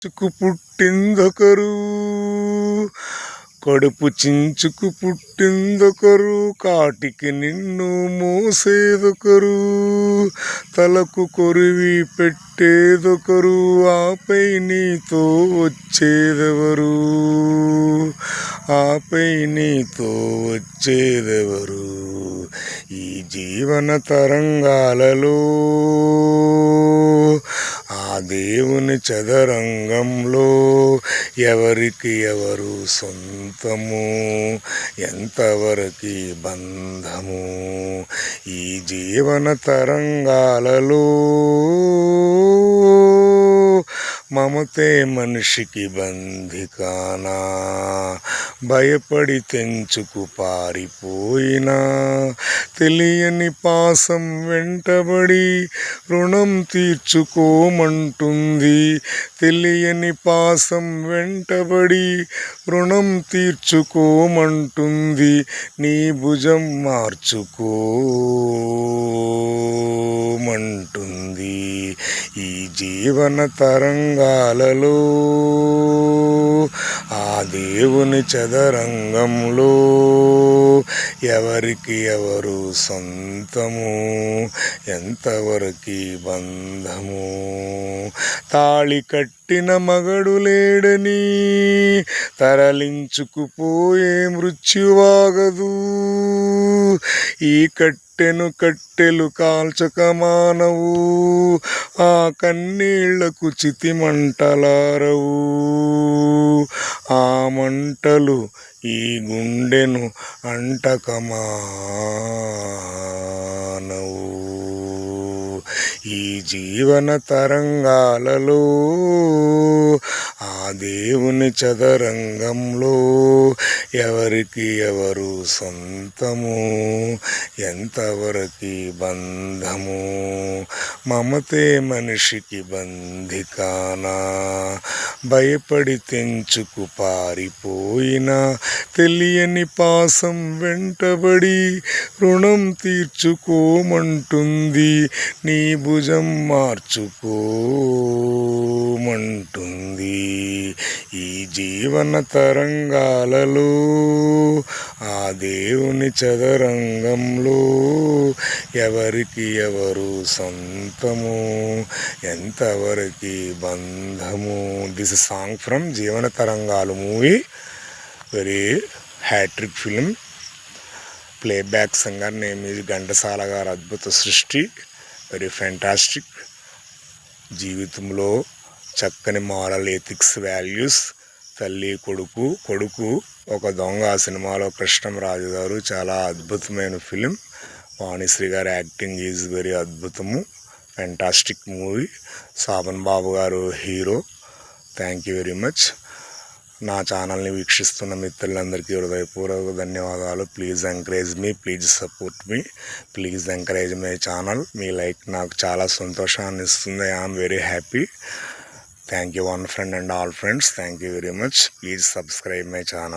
చుకు పుట్టిందొకరు, కడుపు చించుకు పుట్టిందొకరు, కాటికి నిన్ను మోసేదొకరు, తలకు కొరివి పెట్టేదొకరు, ఆపై నీతో వచ్చేదెవరు, ఆపై నీతో వచ్చేదెవరు. ఈ జీవన తరంగాలలో ఆ దేవుని చదరంగంలో ఎవరికి ఎవరు సొంతము, ఎంతవరకు బంధము. ఈ జీవన తరంగాలలో మమతే మనిషికి బంధికానా, భయపడి తెంచుకు పారిపోయినా, తెలియని పాసం వెంటబడి రుణం తీర్చుకోమంటుంది, తెలియని పాసం వెంటబడి రుణం తీర్చుకోమంటుంది, నీ భుజం మార్చుకోమంటుంది. ఈ జీవన తరంగాలలో ఆ దేవుని చదరంగంలో ఎవరికి ఎవరు సొంతము, ఎంతవరకు బంధము. తాళి కట్టిన మగడు లేడని తరలించుకుపోయే మృత్యువాగదు, ఈ కట్టెలు కాల్చక మానవు, ఆ కన్నీళ్లకు చితిమంటలారవు, ఆ మంటలు ఈ గుండెను అంటకమానవు. ఈ జీవన తరంగాలలో ఆ దేవుని చదరంగంలో ఎవరికి ఎవరు సొంతము, ఎంతవరకు బంధము. మమతే మనిషికి బంధికానా, భయపడి తెంచుకు పారిపోయినా, తెలియని పాసం వెంటబడి రుణం తీర్చుకోమంటుంది, నీ భుజం మార్చుకోమంటుంది. ఈ జీవన తరంగాలలో ఆ దేవుని చదరంగంలో ఎవరికి ఎవరు సొంతము, ఎంతవరకు బంధము. This is song from Jeevana Tarangalu movie. Very hattrick film. Playback singer name is Ghantasala garu. అద్భుత సృష్టి. Very fantastic. జీవితంలో చక్కని మారల్ ఎథిక్స్ వాల్యూస్. తల్లి కొడుకు ఒక దొంగ. ఆ సినిమాలో కృష్ణంరాజు గారు. చాలా అద్భుతమైన ఫిలిం. వాణిశ్రీ గారి యాక్టింగ్ ఈజ్ వెరీ అద్భుతము. Fantastic movie. శోభన్ బాబు గారు hero. Thank you very much. నా ఛానల్ని వీక్షిస్తున్న మిత్రులందరికీ హృదయపూర్వక ధన్యవాదాలు. Please encourage me, please support me, please encourage my channel. మీ లైక్ నాకు చాలా సంతోషాన్ని ఇస్తుంది. I'm very happy. Thank you one friend and all friends. Thank you very much. Please subscribe my channel.